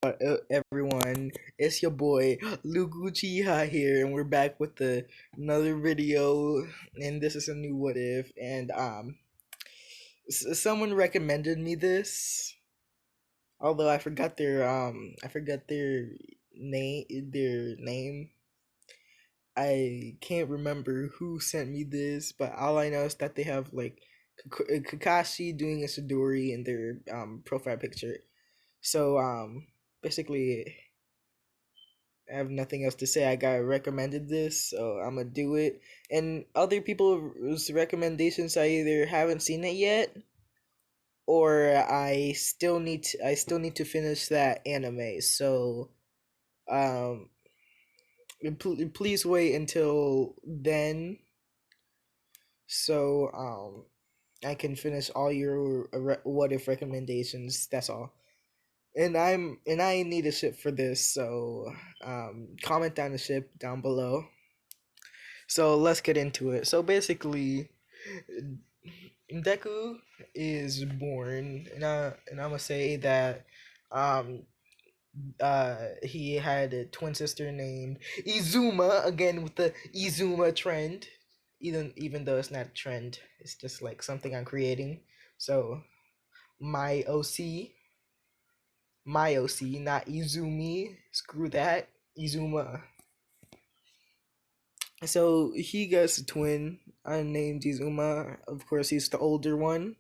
Everyone, it's your boy Luguchiha here, and we're back with another video. And this is a new what if. And someone recommended me this, although I forgot their name. I can't remember who sent me this, but all I know is that they have like Kakashi doing a Sidori in their profile picture. So basically I have nothing else to say. I got recommended this, so I'm gonna do it. And other people's recommendations, I either haven't seen it yet, or I still need to finish that anime. So, um, please wait until then, so I can finish all your what if recommendations. That's all. And I need a ship for this, so comment down the ship down below. So let's get into it. So basically, Deku is born, and I'm gonna say that um he had a twin sister named Izuma, again with the Izuma trend. Even though it's not a trend, it's just like something I'm creating. So my OC, my OC, not Izumi. Screw that, Izuma. So he gets a twin named Izuma. Of course, he's the older one.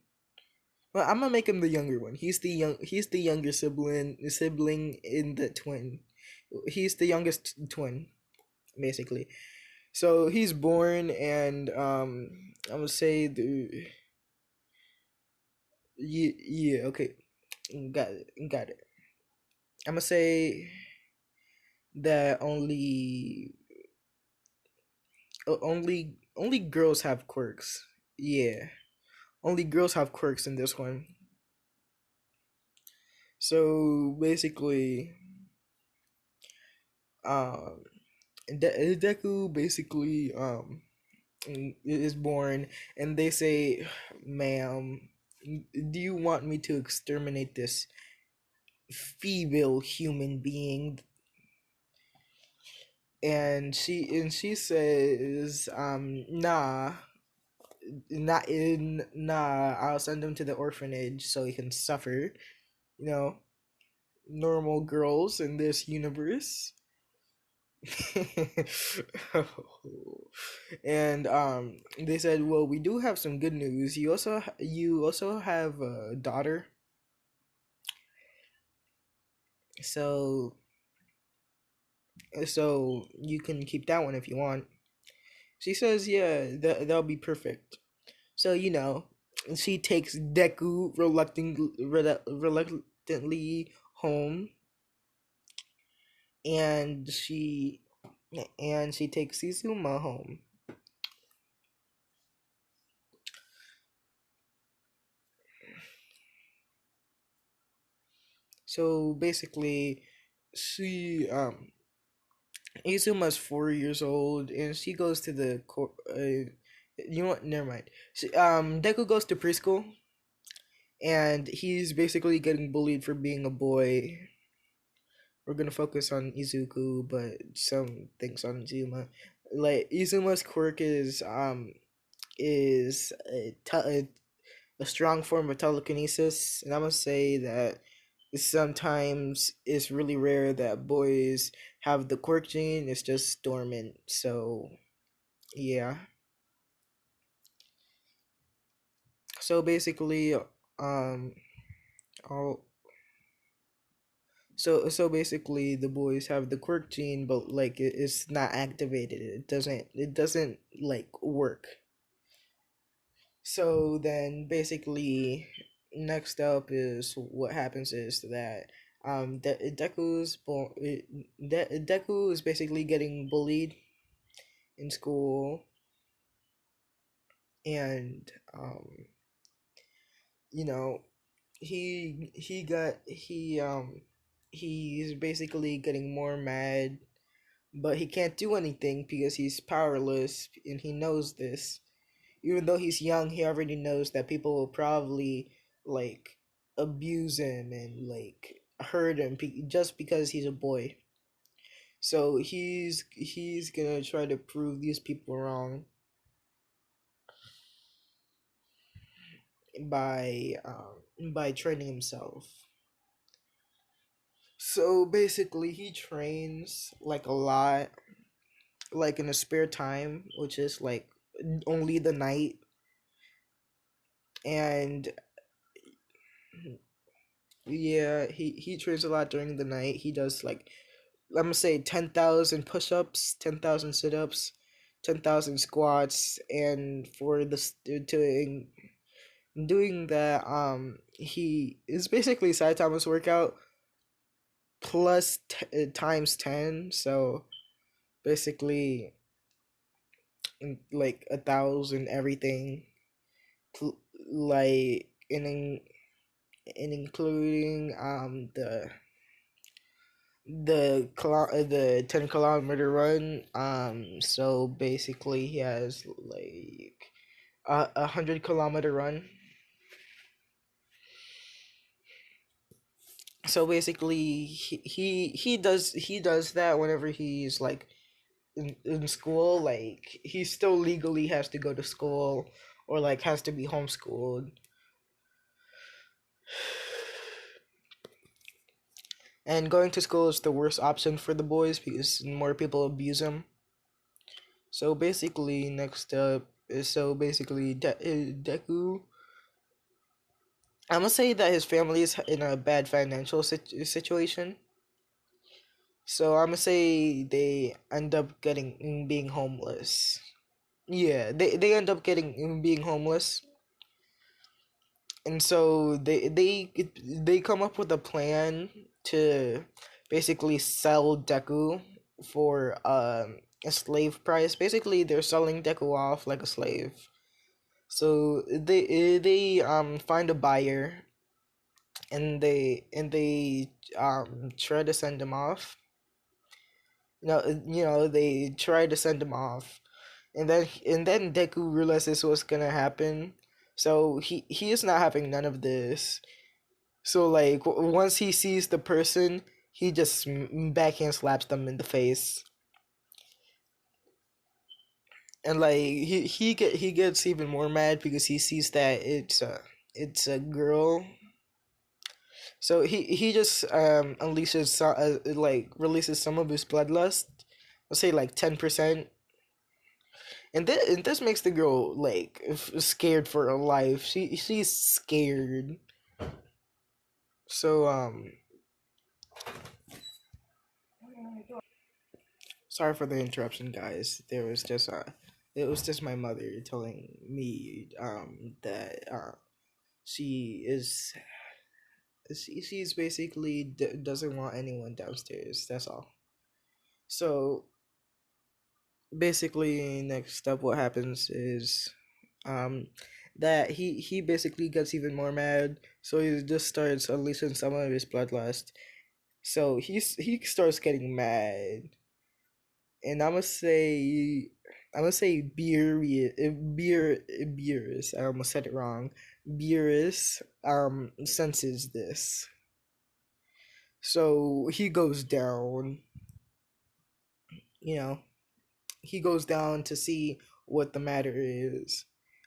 Well, I'm gonna make him the younger one. He's the younger sibling in the twin. He's the youngest twin, basically. So he's born, and I'm gonna say the yeah, okay, got it. I'm gonna say that only girls have quirks. Yeah, only girls have quirks in this one. So basically, um, Deku basically is born, and they say, "Ma'am, do you want me to exterminate this feeble human being?" And she says, "Nah, nah. I'll send him to the orphanage so he can suffer. You know, normal girls in this universe." And they said, well, we do have some good news. You also have a daughter, so you can keep that one if you want. She says, yeah, that'll be perfect. So she takes Deku reluctantly home, and she takes Izuma home. So basically, she Izuma's 4 years old, and she goes to you know what? Never mind. Deku goes to preschool, and he's basically getting bullied for being a boy. We're gonna focus on Izuku, but some things on Izuma. Like Izuma's quirk is a strong form of telekinesis, and I'm gonna say that sometimes it's really rare that boys have the quirk gene. It's just dormant. So yeah. So basically, all basically the boys have the quirk gene, but like it's not activated. It doesn't like work. So then basically, next up is what happens is that Deku is basically getting bullied in school, and you know he's basically getting more mad, but he can't do anything because he's powerless, and he knows this. Even though he's young, he already knows that people will probably like abuse him and like hurt him just because he's a boy. So he's gonna try to prove these people wrong by training himself. So basically, he trains like a lot, like in his spare time, which is like only the night, and yeah, he trains a lot during the night. He does like, I'm gonna say 10,000 push-ups, 10,000 sit-ups, 10,000 squats, and for doing that, he is basically Saitama's workout plus times 10. So basically, like 1,000 everything, like in including the 10 kilometer run. So basically he has like a 100 kilometer run. So basically he does that whenever he's like in school. Like he still legally has to go to school, or like has to be homeschooled. And going to school is the worst option for the boys because more people abuse them. So basically, next up is Deku. I'm gonna say that his family is in a bad financial situation. So I'm gonna say they end up getting being homeless. Yeah, they end up getting being homeless, and so they come up with a plan to basically sell Deku for a slave price. Basically, they're selling Deku off like a slave. So they find a buyer, and they try to send him off. They try to send him off, and then Deku realizes what's gonna happen. So he is not having none of this. So like once he sees the person, he just backhand slaps them in the face, and like he gets even more mad because he sees that it's a girl. So he just unleashes like releases some of his bloodlust. Let's say like 10%, and this makes the girl like scared for her life. She's scared. So sorry for the interruption, guys. It was just my mother telling me that she is she's basically doesn't want anyone downstairs. That's all. So basically, next up, what happens is um that he basically gets even more mad. So he just starts unleashing some of his bloodlust. So he starts getting mad, and I'm gonna say Beerus. I almost said it wrong. Beerus senses this, so he goes down. You know, he goes down to see what the matter is,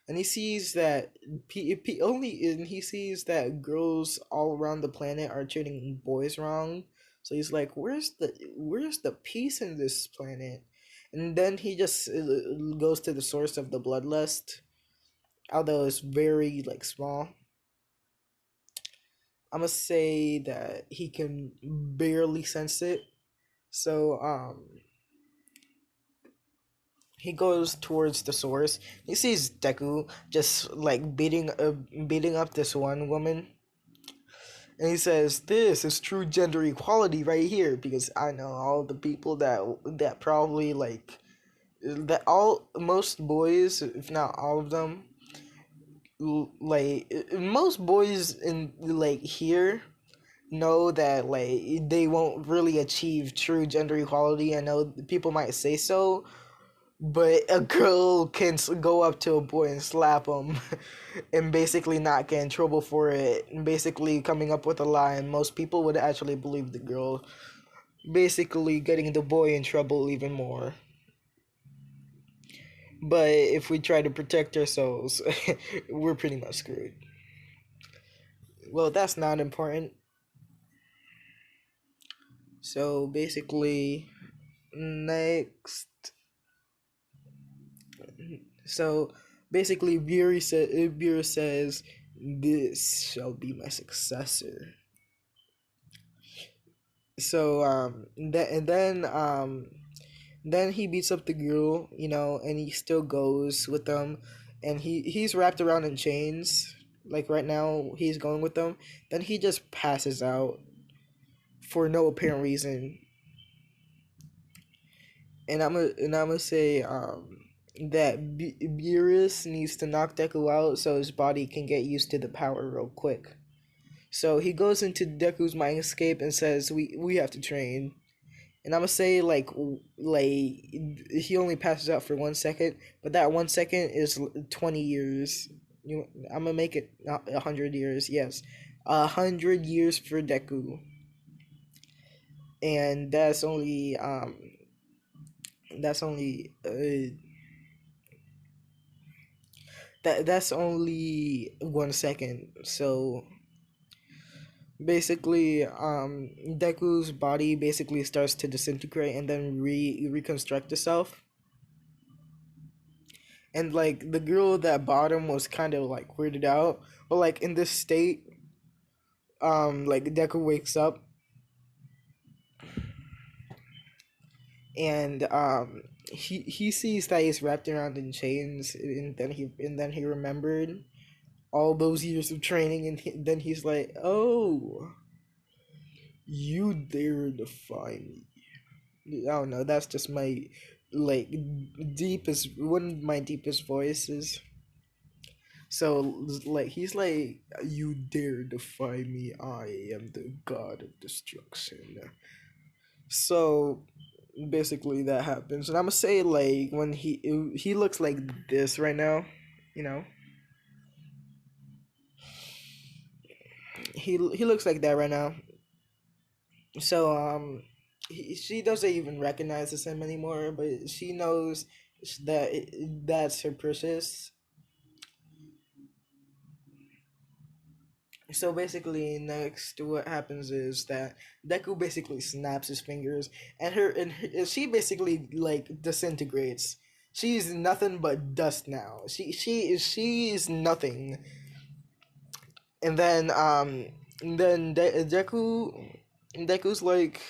and he sees that he sees that girls all around the planet are treating boys wrong. So he's like, where's the peace in this planet? And then he just goes to the source of the bloodlust, although it's very like small. I'm gonna say that he can barely sense it. So he goes towards the source. He sees Deku just like beating up this one woman, and he says, "This is true gender equality right here." Because I know all the people that probably like that all most boys, if not all of them, like most boys in like here know that like they won't really achieve true gender equality. I know people might say so, but a girl can go up to a boy and slap him and basically not get in trouble for it and basically coming up with a lie, and most people would actually believe the girl, basically getting the boy in trouble even more. But if we try to protect ourselves, we're pretty much screwed. Well, that's not important. So basically, next. So basically, Beerus says, "This shall be my successor." So then he beats up the girl, and he still goes with them, and he's wrapped around in chains. Like right now, he's going with them. Then he just passes out for no apparent reason, and I'm gonna say that Beerus needs to knock Deku out so his body can get used to the power real quick. So he goes into Deku's mind escape and says, "We have to train." And I'm gonna say like he only passes out for 1 second, but that 1 second is 20 years. I'm gonna make it 100 years. Yes, 100 years for Deku, and that's only 1 second. So basically, Deku's body basically starts to disintegrate and then reconstruct itself. And like the girl that bought him was kind of like weirded out, but like in this state, like Deku wakes up and he sees that he's wrapped around in chains, and then he remembered all those years of training, and then he's like, "Oh, you dare defy me." I don't know. That's just my like deepest one of my deepest voices. So like he's like, "You dare defy me? I am the god of destruction." So basically that happens, and I'm gonna say like when he looks like this right now, you know, he looks like that right now. So she doesn't even recognize him anymore, but she knows that that's her precious. So basically, next, what happens is that Deku basically snaps his fingers, and she basically like disintegrates. She's nothing but dust now. She's nothing. And then Deku's like,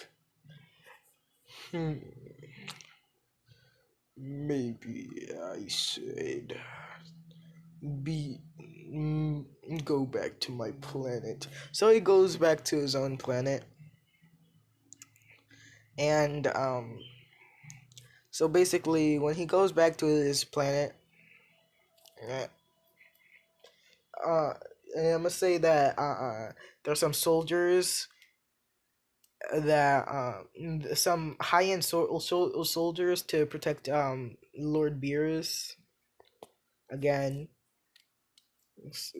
hmm, maybe I should be mm, go back to my planet. So he goes back to his own planet, and so basically, when he goes back to his planet, uh, uh and I'm gonna say that there's some soldiers that some high-end soldiers to protect Lord Beerus again. s-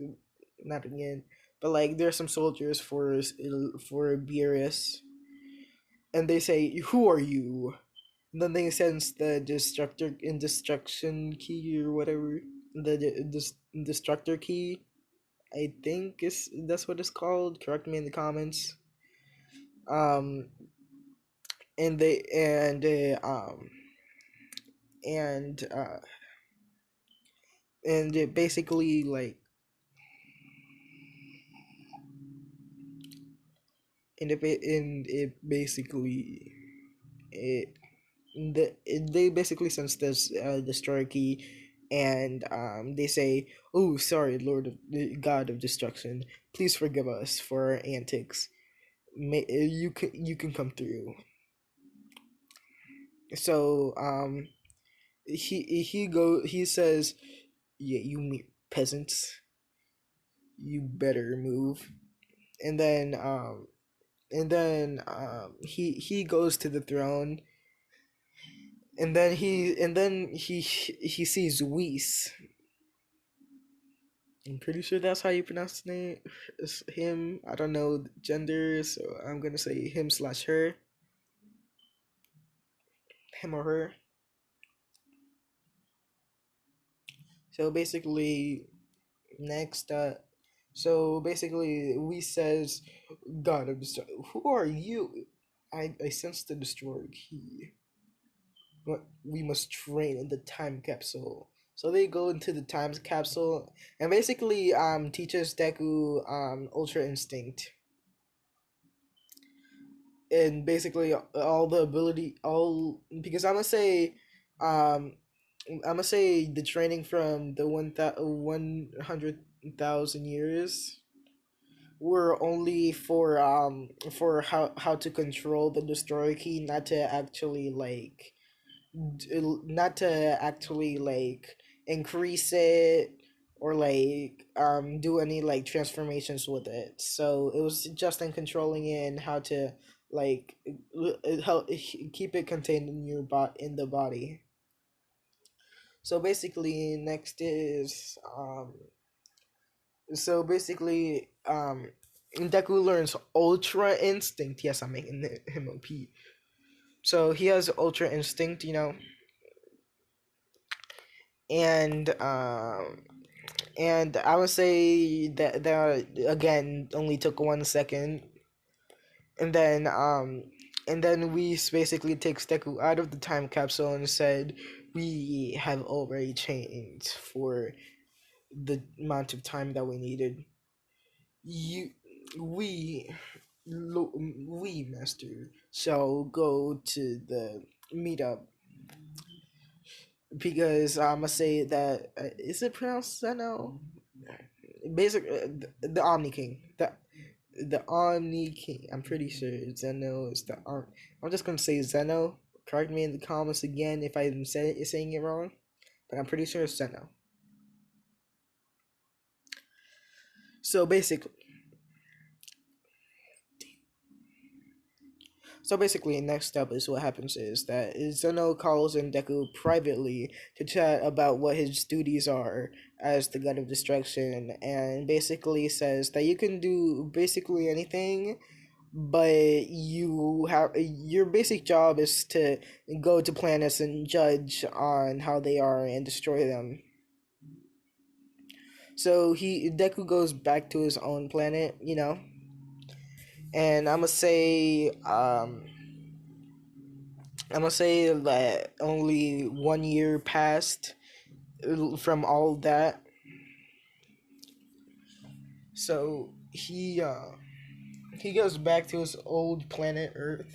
Not again, but like there's some soldiers for Beerus, and they say, "Who are you?" And then they sense the destruction key or whatever, the destructor key. I think is that's what it's called. Correct me in the comments. Um, and they and and it basically like and it basically it they basically sense this destroyer key, and they say, "Oh, sorry, Lord of God of Destruction, please forgive us for our antics. You can come through." So he says, "Yeah, you mere peasants, you better move." And then he goes to the throne, and then he sees Whis. I'm pretty sure that's how you pronounce the name. It's him. I don't know gender, so I'm gonna say him slash her, him or her. So basically, next, so basically, we says, God of destroy. Who are you? I sense the destroyer key. What we must train in the time capsule. So they go into the time capsule and basically teaches Deku Ultra Instinct and basically all the ability all because um I'm gonna say the training from the 100,000 years were only for how to control the destroyer key, not to actually not to actually increase it or do any transformations with it. So it was just in controlling it and how to help keep it contained in your in the body. So basically next is so basically Deku learns Ultra Instinct. Yes, I'm making him a P. So he has Ultra Instinct, and I would say that again only took 1 second, and then we basically takes Deku out of the time capsule and said we have already changed for the amount of time that we needed. You, we, we master shall go to the meetup because I'm gonna say that is it pronounced Zeno? Basic the Omni King, the Omni King. I'm pretty sure Zeno is the I'm just gonna say Zeno. Correct me in the comments again if I'm saying it wrong, but I'm pretty sure it's Zeno. So basically, next up is what happens is that Zeno calls in Deku privately to chat about what his duties are as the God of Destruction, and basically says that you can do basically anything, but you have your basic job is to go to planets and judge on how they are and destroy them. So Deku goes back to his own planet, and I'm gonna say that only 1 year passed from all that. So he goes back to his old planet Earth,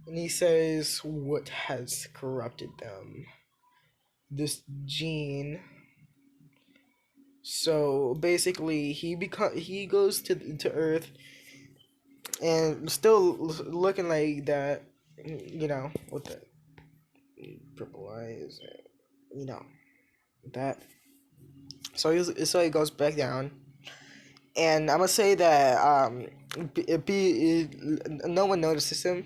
and he says, "What has corrupted them? This gene." So basically, he goes to Earth, and still looking like that, with the purple eyes, you know that. So he goes back down, and I'm gonna say that no one notices him.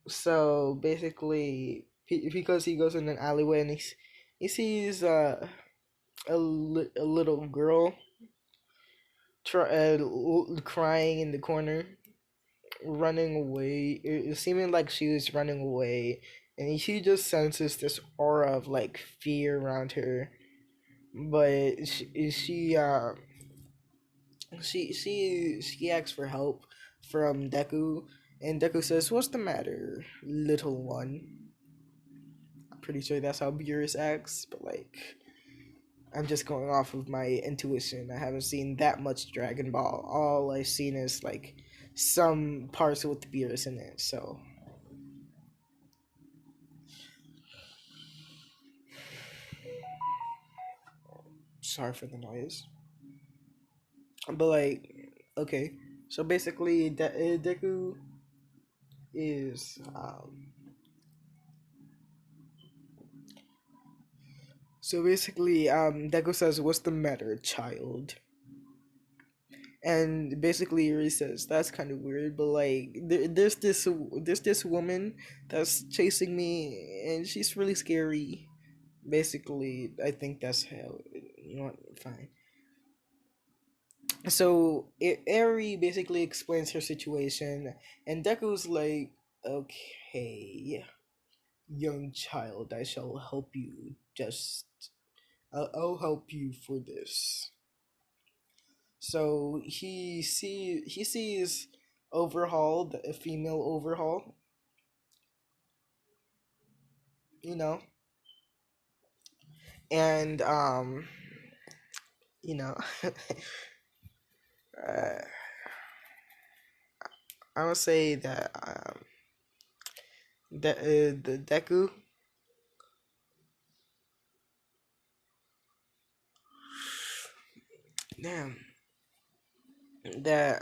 So basically, because he goes in an alleyway and he sees a little girl crying in the corner, running away, seeming like she was running away, and she just senses this aura of fear around her. But she asks for help from Deku, and Deku says, "What's the matter, little one?" I'm pretty sure that's how Beerus acts, but I'm just going off of my intuition. I haven't seen that much Dragon Ball. All I've seen is some parts with Beerus in it. So sorry for the noise, but okay. So basically, Deku is so basically Deku says, "What's the matter, child?" And basically Yuri says that's kind of weird, but like there's this woman that's chasing me and she's really scary. Basically I think that's how, you know what, fine. So Eri basically explains her situation, and Deku's like, okay, young child, I shall help you. Just I'll help you for this. So he sees Overhaul, a female Overhaul, you know, and you know, uh, I would say that the Deku, damn, that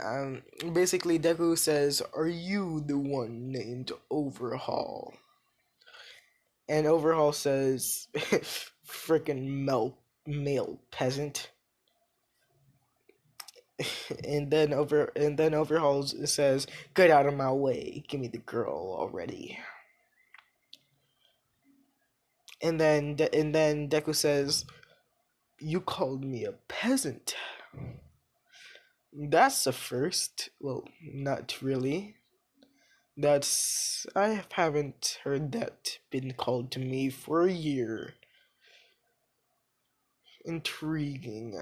basically Deku says, "Are you the one named Overhaul?" And Overhaul says, "Freaking male peasant." And then Overhaul says, "Get out of my way! Give me the girl already." And then Deku says, "You called me a peasant. That's a first." Well, not really. I haven't heard that been called to me for a year. Intriguing.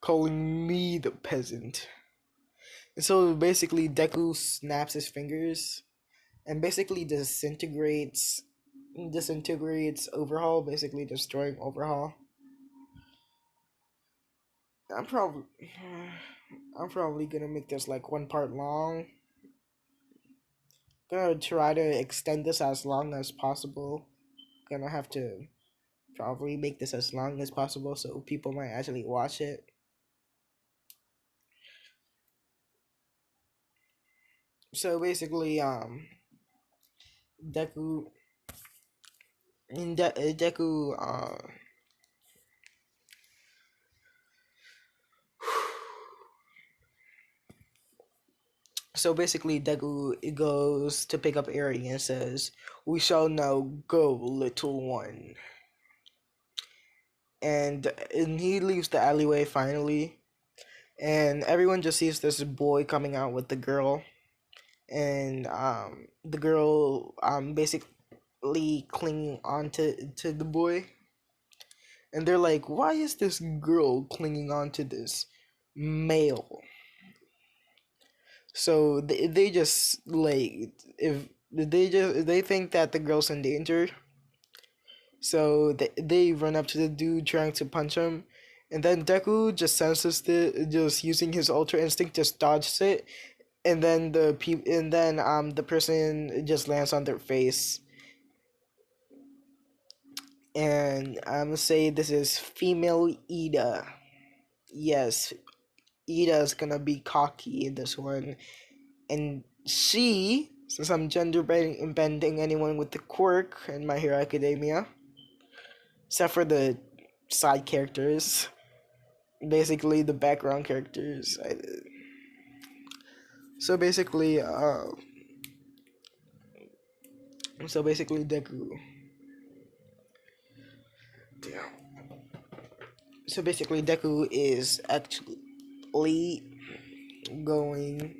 Calling me the peasant. And so basically Deku snaps his fingers and basically disintegrates Overhaul, basically destroying Overhaul. I'm probably I'm probably gonna make this like one part long. Gonna try to extend this as long as possible. Gonna have to probably make this as long as possible so people might actually watch it. So basically, Deku, Deku, so basically Deku goes to pick up Eri and says, "We shall now go, little one." And he leaves the alleyway finally, and everyone just sees this boy coming out with the girl, and the girl basically clinging on to the boy, and they're like, "Why is this girl clinging on to this male?" So they just like, if they think that the girl's in danger, so they run up to the dude trying to punch him, and then Deku just senses just using his Ultra Instinct, just dodges it, and then the person just lands on their face. And I'm gonna say this is female Ida. Yes, Ida's gonna be cocky in this one, and since I'm gender bending anyone with the quirk in My Hero Academia, except for the side characters, basically the background characters. So basically, Deku. Damn. So basically, Deku is actually going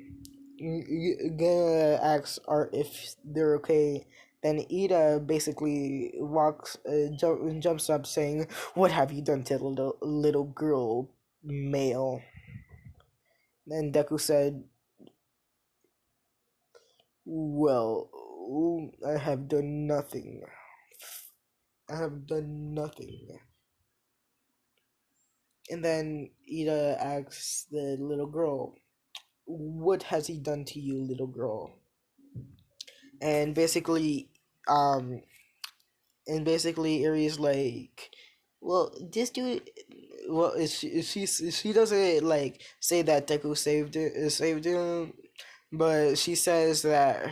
gonna ask Art if they're okay. Then Ida basically jumps up saying, "What have you done to the little girl, male?" Then Deku said, "Well, I have done nothing. I have done nothing." And then Ida asks the little girl, "What has he done to you, little girl?" And basically, um, Aries like, "Well, this dude." Well, she doesn't like say that Deku saved him, but she says that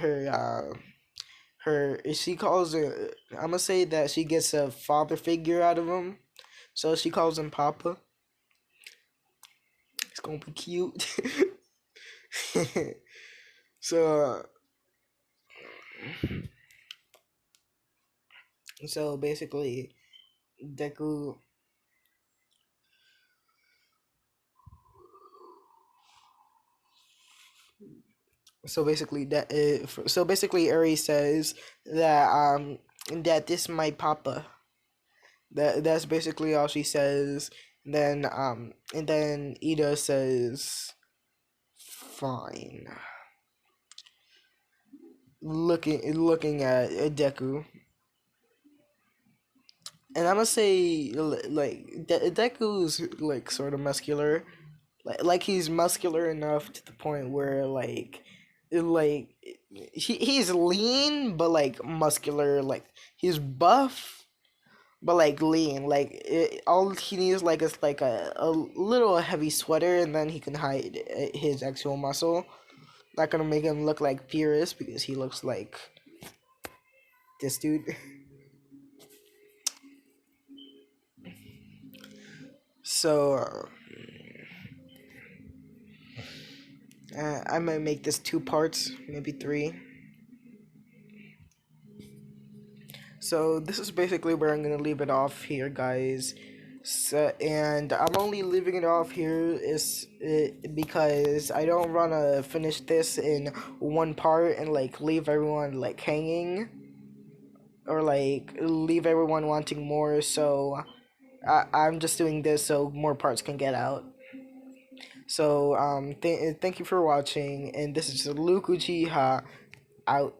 she calls her. I'm gonna say that she gets a father figure out of him, so she calls him Papa. It's gonna be cute. so so basically, Deku. So basically, Aries says that that this my papa. That's basically all she says. And then Ida says, "Fine." Looking at Deku, and I'm gonna say like Deku's like sort of muscular, like he's muscular enough to the point where like he's lean but like muscular, like he's buff but like lean. All he needs like is like a little heavy sweater, and then he can hide his actual muscle. Not gonna make him look like Pyrrhus because he looks like this dude. So I might make this two parts, maybe three. So this is basically where I'm gonna leave it off here, guys. So, and I'm only leaving it off here because I don't wanna finish this in one part and like leave everyone like hanging, or like leave everyone wanting more. So I'm just doing this so more parts can get out. So thank you for watching, and this is Luke Uchiha out.